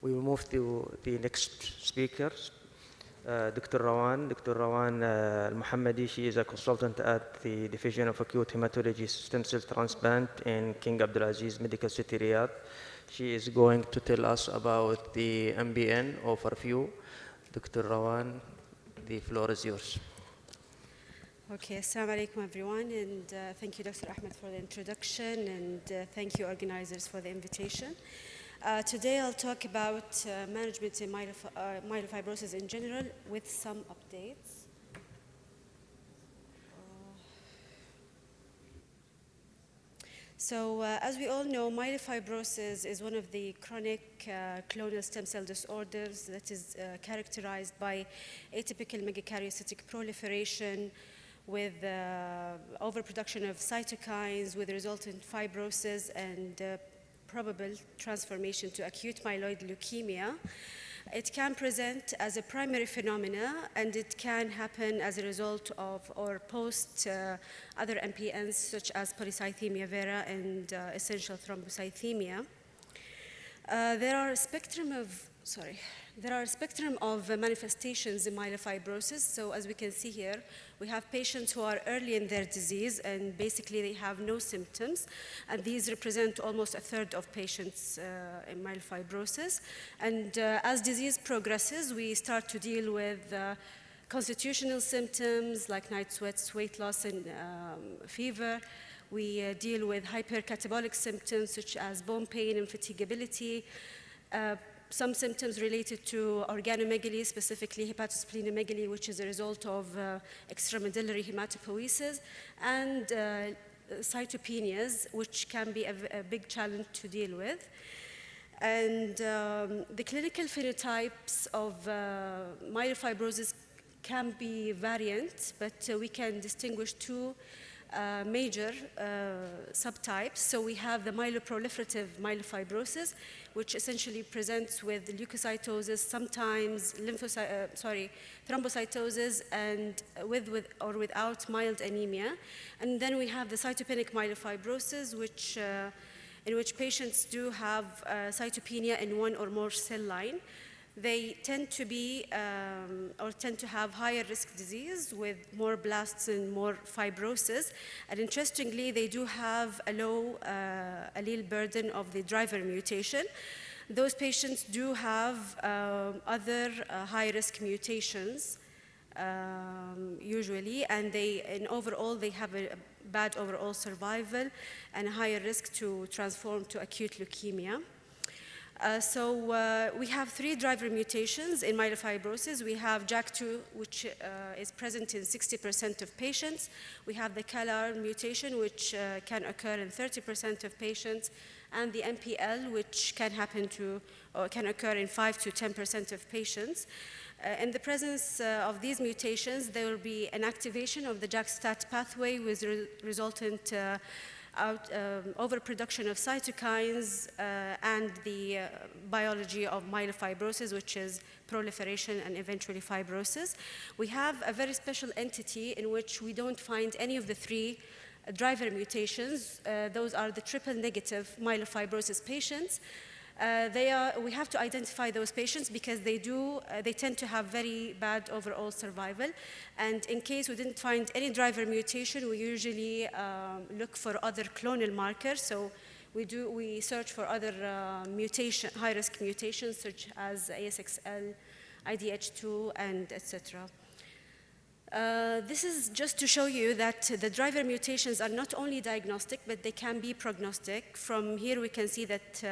We will move to the next speakers. Dr. Rawan. Dr. Rawan Al-Muhammadi, she is a consultant at the Division of Acute Hematology Stem Cell Transplant in King Abdulaziz Medical City, Riyadh. She is going to tell us about the MBN overview. Dr. Rawan, the floor is yours. Okay, assalamu alaikum everyone, and thank you Dr. Ahmed for the introduction, and thank you organizers for the invitation. Today I'll talk about management in myelofibrosis in general with some updates. So as we all know, myelofibrosis is one of the chronic clonal stem cell disorders that is characterized by atypical megakaryocytic proliferation with overproduction of cytokines with resultant fibrosis and probable transformation to acute myeloid leukemia. It can present as a primary phenomena, and it can happen as a result of or post other MPNs such as polycythemia vera and essential thrombocythemia. There are a spectrum of manifestations in myelofibrosis. So as we can see here, we have patients who are early in their disease and basically they have no symptoms. And these represent almost a third of patients in myelofibrosis. And as disease progresses, we start to deal with constitutional symptoms like night sweats, weight loss, and fever. We deal with hypercatabolic symptoms such as bone pain and fatigability. Some symptoms related to organomegaly, specifically hepatosplenomegaly, which is a result of extramedullary hematopoiesis, and cytopenias, which can be a big challenge to deal with. And the clinical phenotypes of myelofibrosis can be variant, but we can distinguish two major subtypes. So we have the myeloproliferative myelofibrosis, which essentially presents with leukocytosis, sometimes thrombocytosis, and with or without mild anemia. And then we have the cytopenic myelofibrosis, in which patients do have cytopenia in one or more cell line. They tend to be or tend to have higher risk disease with more blasts and more fibrosis. And interestingly, they do have a low allele burden of the driver mutation. Those patients do have other high-risk mutations usually, and overall they have a bad overall survival and a higher risk to transform to acute leukemia. We have three driver mutations in myelofibrosis. We have JAK2, which is present in 60% of patients. We have the CALR mutation, which can occur in 30% of patients, and the MPL, which can occur in 5 to 10% of patients. In the presence of these mutations, there will be an activation of the JAK-STAT pathway with resultant overproduction of cytokines and the biology of myelofibrosis, which is proliferation and eventually fibrosis. We have a very special entity in which we don't find any of the three driver mutations. Those are the triple negative myelofibrosis patients. We have to identify those patients because they tend to have very bad overall survival. And in case we didn't find any driver mutation, we usually look for other clonal markers. So we search for other high-risk mutations such as ASXL, IDH2, and etc. This is just to show you that the driver mutations are not only diagnostic, but they can be prognostic. From here, we can see that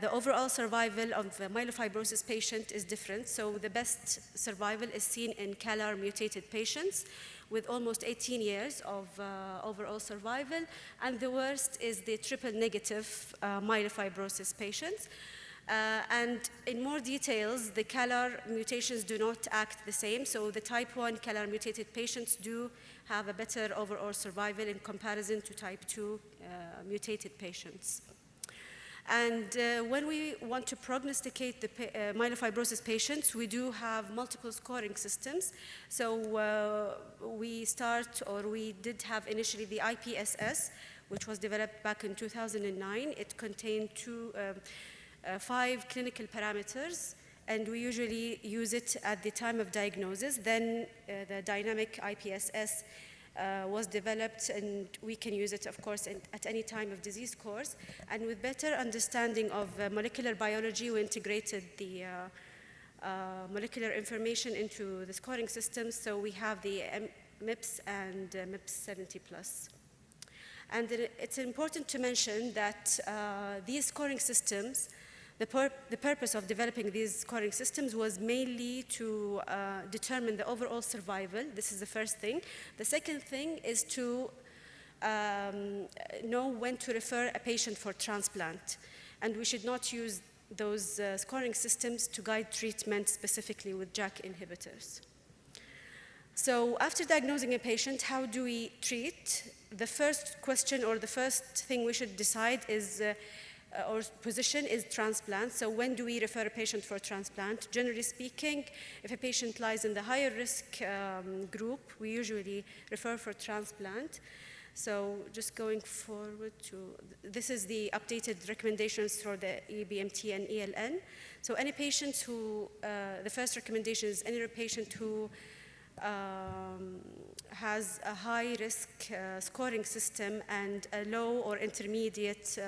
the overall survival of a myelofibrosis patient is different. So the best survival is seen in CALR mutated patients with almost 18 years of overall survival. And the worst is the triple negative myelofibrosis patients. And in more details, the CALR mutations do not act the same. So the type 1 CALR mutated patients do have a better overall survival in comparison to type 2 mutated patients. And when we want to prognosticate the myelofibrosis patients, we do have multiple scoring systems. So we did have initially the IPSS, which was developed back in 2009. It contained two 5 clinical parameters, and we usually use it at the time of diagnosis. Then the dynamic IPSS was developed, and we can use it, of course, at any time of disease course. And with better understanding of molecular biology, we integrated the molecular information into the scoring system. So we have the MIPS and MIPS 70+. And it's important to mention that these scoring systems, the purpose of developing these scoring systems was mainly to determine the overall survival. This is the first thing. The second thing is to know when to refer a patient for transplant. And we should not use those scoring systems to guide treatment specifically with JAK inhibitors. So after diagnosing a patient, how do we treat? The first question or the first thing we should decide is, or position is transplant. So when do we refer a patient for transplant? Generally speaking, if a patient lies in the higher risk group, we usually refer for transplant. So just going forward to, this is the updated recommendations for the EBMT and ELN. So any patients who, the first recommendation is any patient who has a high-risk scoring system and a low or intermediate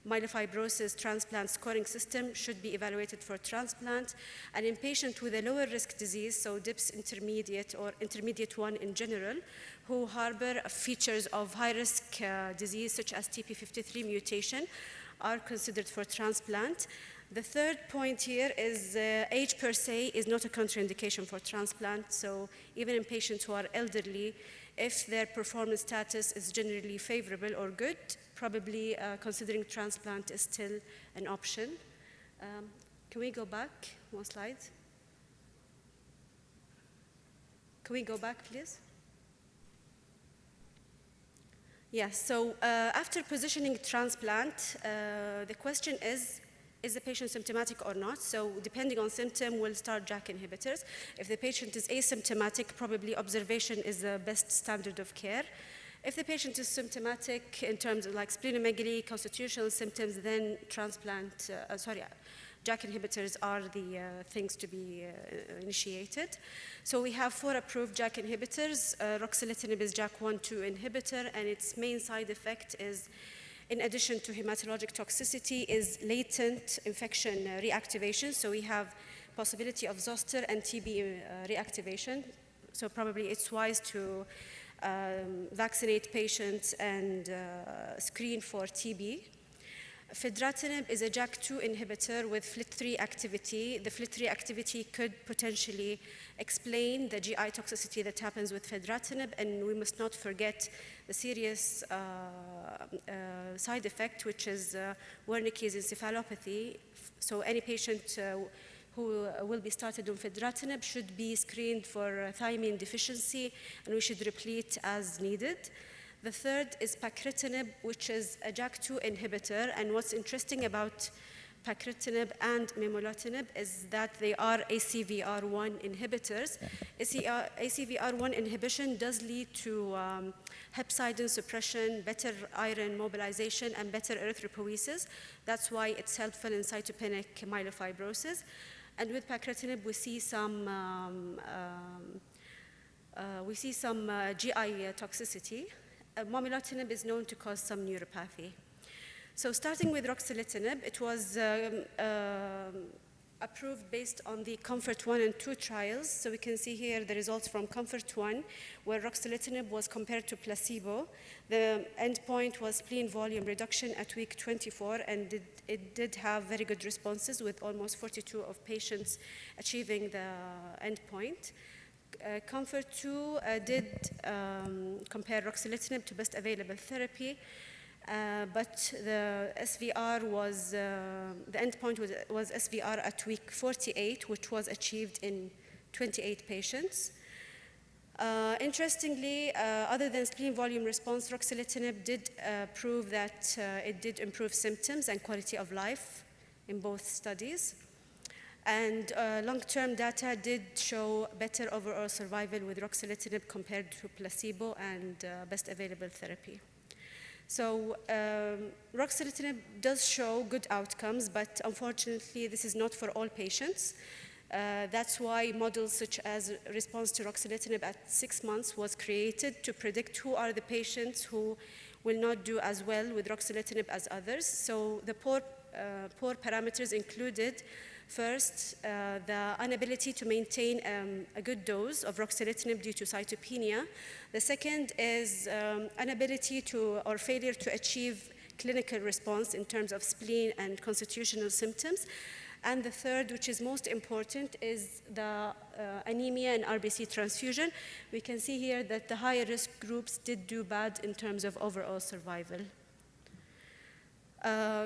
myelofibrosis transplant scoring system should be evaluated for transplant. And in patients with a lower risk disease, so DIPS intermediate or intermediate 1 in general, who harbor features of high-risk disease such as TP53 mutation, are considered for transplant. The third point here is age per se is not a contraindication for transplant. So even in patients who are elderly, if their performance status is generally favorable or good, probably considering transplant is still an option. Can we go back one slide? Can we go back, please? Yes, so after positioning transplant, the question is the patient symptomatic or not? So depending on symptom, we'll start JAK inhibitors. If the patient is asymptomatic, probably observation is the best standard of care. If the patient is symptomatic in terms of like splenomegaly, constitutional symptoms, then transplant, JAK inhibitors are the things to be initiated. So we have 4 approved JAK inhibitors. Ruxolitinib is JAK1/2 inhibitor, and its main side effect is, in addition to hematologic toxicity, is latent infection reactivation. So we have possibility of zoster and TB reactivation. So probably it's wise to vaccinate patients and screen for TB. Fedratinib is a JAK2 inhibitor with FLT3 activity. The FLT3 activity could potentially explain the GI toxicity that happens with fedratinib, and we must not forget the serious side effect, which is Wernicke's encephalopathy. So any patient who will be started on fedratinib should be screened for thiamine deficiency, and we should replete as needed. The third is pacritinib, which is a JAK2 inhibitor. And what's interesting about pacritinib and momelotinib is that they are ACVR1 inhibitors. ACVR1 inhibition does lead to hepcidin suppression, better iron mobilization, and better erythropoiesis. That's why it's helpful in cytopenic myelofibrosis. And with pacritinib, we see some GI toxicity. Momelotinib is known to cause some neuropathy. So starting with ruxolitinib, it was approved based on the COMFORT-1 and 2 trials. So we can see here the results from COMFORT-1, where ruxolitinib was compared to placebo. The endpoint was spleen volume reduction at week 24, and it did have very good responses, with almost 42% of patients achieving the endpoint. COMFORT-2 did compare ruxolitinib to best available therapy, but the SVR was, the endpoint was SVR at week 48, which was achieved in 28 patients. Interestingly, other than spleen volume response, ruxolitinib did prove that it did improve symptoms and quality of life in both studies. And long-term data did show better overall survival with ruxolitinib compared to placebo and best available therapy. So ruxolitinib does show good outcomes, but unfortunately this is not for all patients. That's why models such as response to ruxolitinib at 6 months was created to predict who are the patients who will not do as well with ruxolitinib as others. So the poor parameters included, first, the inability to maintain a good dose of ruxolitinib due to cytopenia. The second is inability to or failure to achieve clinical response in terms of spleen and constitutional symptoms. And the third, which is most important, is the anemia and RBC transfusion. We can see here that the higher risk groups did do bad in terms of overall survival.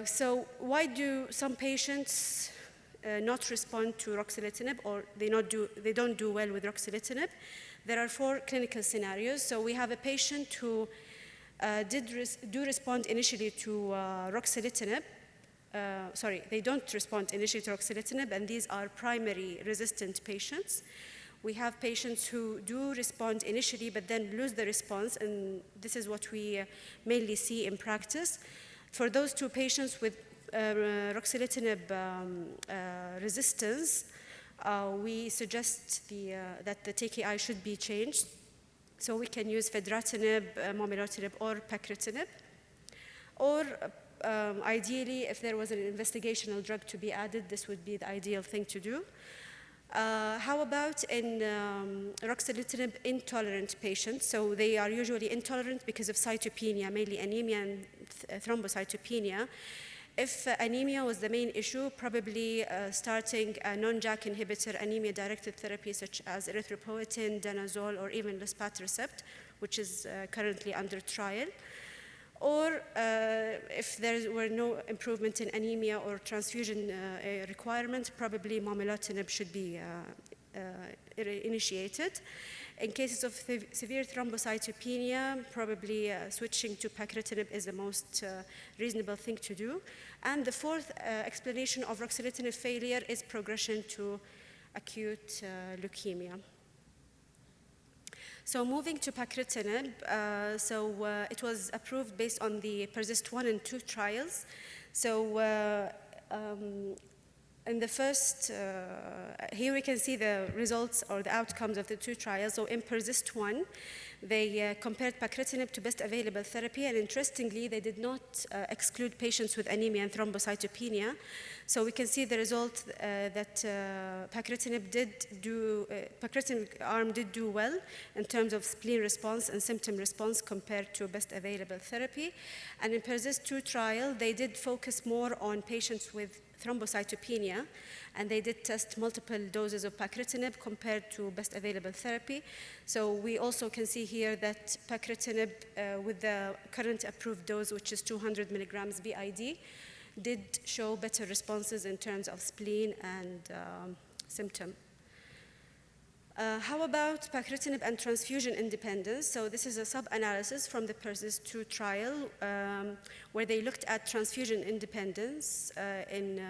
So why do some patients not respond to ruxolitinib, or they don't do well with ruxolitinib? There are 4 clinical scenarios. So we have a patient who do respond initially to ruxolitinib. They don't respond initially to ruxolitinib, and these are primary resistant patients. We have patients who do respond initially, but then lose the response, and this is what we mainly see in practice. For those 2 patients with ruxolitinib resistance, we suggest that the TKI should be changed. So we can use fedratinib, momelotinib, or pacritinib. Or ideally, if there was an investigational drug to be added, this would be the ideal thing to do. How about in ruxolitinib intolerant patients? So they are usually intolerant because of cytopenia, mainly anemia and thrombocytopenia. If anemia was the main issue, probably starting a non-JAK inhibitor anemia-directed therapy such as erythropoietin, danazol, or even luspatercept, which is currently under trial. Or if there were no improvement in anemia or transfusion requirement, probably momelotinib should be initiated. In cases of severe thrombocytopenia, probably switching to pacritinib is the most reasonable thing to do. And the 4th explanation of ruxolitinib failure is progression to acute leukemia. So moving to pacritinib, it was approved based on the PERSIST 1 and 2 trials. So in the first, here we can see the results or the outcomes of the 2 trials. So in PERSIST 1, they compared pacritinib to best available therapy, and interestingly, they did not exclude patients with anemia and thrombocytopenia. So we can see the result that pacritinib arm did do well in terms of spleen response and symptom response compared to best available therapy. And in PERSIST 2 trial, they did focus more on patients with thrombocytopenia, and they did test multiple doses of pacritinib compared to best available therapy. So we also can see here that pacritinib with the current approved dose, which is 200 milligrams BID, did show better responses in terms of spleen and symptom. How about pacritinib and transfusion independence? So this is a sub-analysis from the PERSIST 2 trial where they looked at transfusion independence in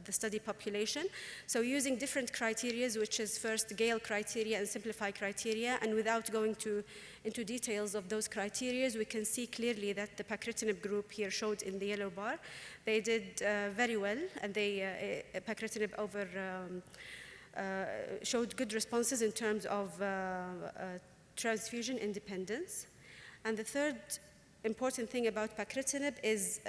the study population. So using different criteria, which is first Gale criteria and Simplify criteria, and without going into details of those criteria, we can see clearly that the pacritinib group here showed in the yellow bar. They did very well, and pacritinib showed good responses in terms of transfusion independence. And the third important thing about pacritinib is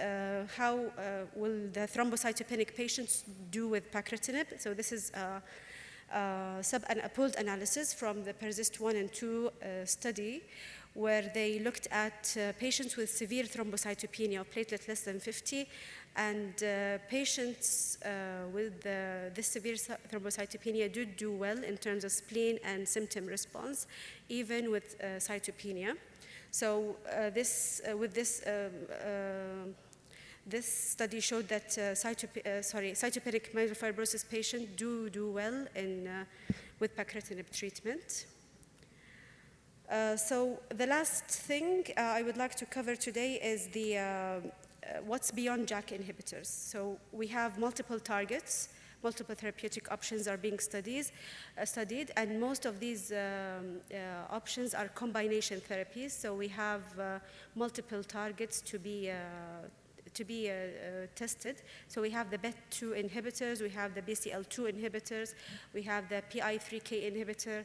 how will the thrombocytopenic patients do with pacritinib. So this is a pooled analysis from the PERSIST 1 and 2 study, where they looked at patients with severe thrombocytopenia, or platelet less than 50, and patients with this severe thrombocytopenia did do well in terms of spleen and symptom response, even with cytopenia. So this study showed that cytopenic myelofibrosis patients do well with pacritinib treatment. So the last thing I would like to cover today is what's beyond JAK inhibitors. So we have multiple targets, multiple therapeutic options are being studied, and most of these options are combination therapies. So we have multiple targets to be tested. So we have the BET2 inhibitors, we have the BCL2 inhibitors, we have the PI3K inhibitor.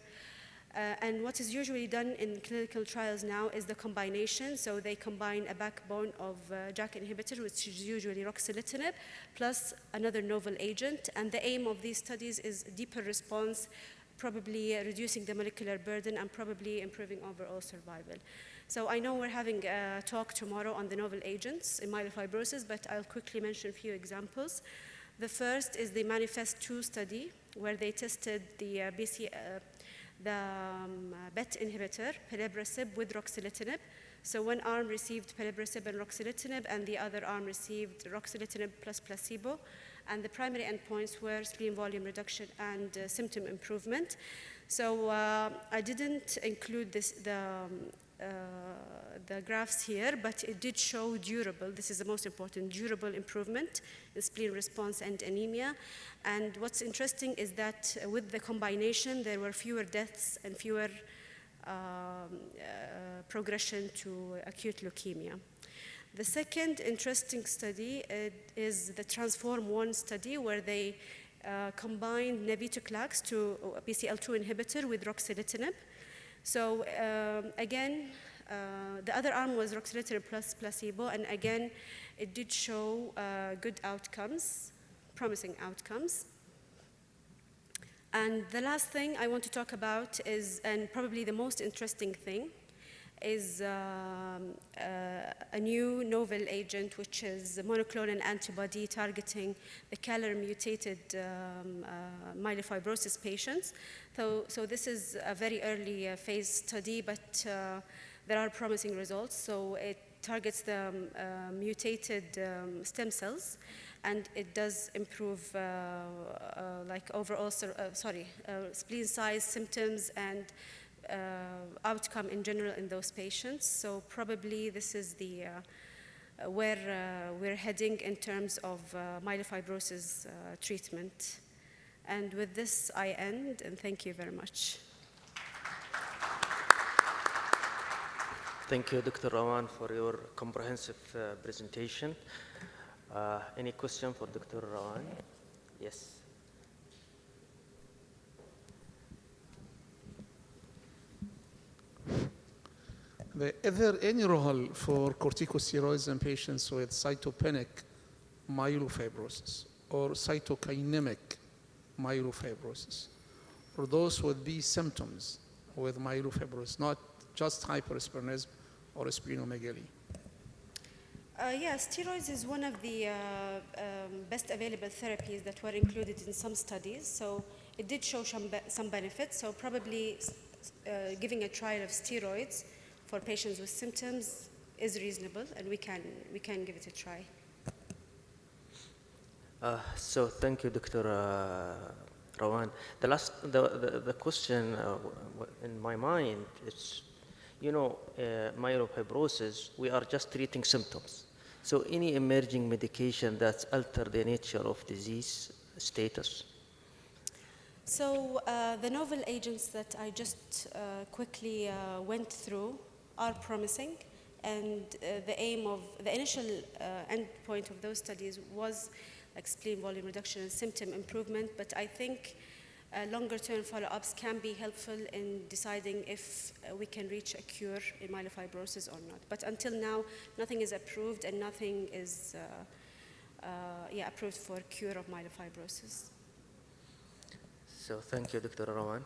And what is usually done in clinical trials now is the combination. So they combine a backbone of JAK inhibitor, which is usually ruxolitinib, plus another novel agent. And the aim of these studies is deeper response, probably reducing the molecular burden, and probably improving overall survival. So I know we're having a talk tomorrow on the novel agents in myelofibrosis, but I'll quickly mention a few examples. The first is the MANIFEST-2 study, where they tested the BET inhibitor, pelabresib, with ruxolitinib. So one arm received pelabresib and ruxolitinib, and the other arm received ruxolitinib plus placebo. And the primary endpoints were spleen volume reduction and symptom improvement. So I didn't include the graphs here, but it did show durable, this is the most important, durable improvement in spleen response and anemia. And what's interesting is that with the combination, there were fewer deaths and fewer progression to acute leukemia. The second interesting study is the TRANSFORM-1 study, where they combined navitoclax, to a BCL2 inhibitor, with ruxolitinib. So again, the other arm was ruxolitinib plus placebo, and again, it did show good outcomes, promising outcomes. And the last thing I want to talk about is, and probably the most interesting thing, is a new novel agent, which is a monoclonal antibody targeting the CALR-mutated myelofibrosis patients. So this is a very early phase study, but there are promising results. So it targets the mutated stem cells, and it does improve like overall, spleen size, symptoms, and outcome in general in those patients. So probably this is the where we're heading in terms of myelofibrosis treatment. And with this, I end, and thank you very much. Thank you, Dr. Rawan, for your comprehensive presentation. Any question for Dr. Rawan? Yes. Is there any role for corticosteroids in patients with cytopenic myelofibrosis or cytokinemic myelofibrosis, or those with these symptoms with myelofibrosis, not just hypersplenism or splenomegaly? Yes, steroids is one of the best available therapies that were included in some studies. So it did show some benefits. So probably giving a trial of steroids for patients with symptoms is reasonable, and we can give it a try. So thank you, Dr. Rawan. The question in my mind is, you know, myelofibrosis, we are just treating symptoms. So any emerging medication that alter the nature of disease status? So the novel agents that I just quickly went through are promising, and the aim of the initial endpoint of those studies was like spleen volume reduction and symptom improvement, but I think longer-term follow-ups can be helpful in deciding if we can reach a cure in myelofibrosis or not. But until now, nothing is approved, and nothing is approved for cure of myelofibrosis. So thank you, Dr. Rawan.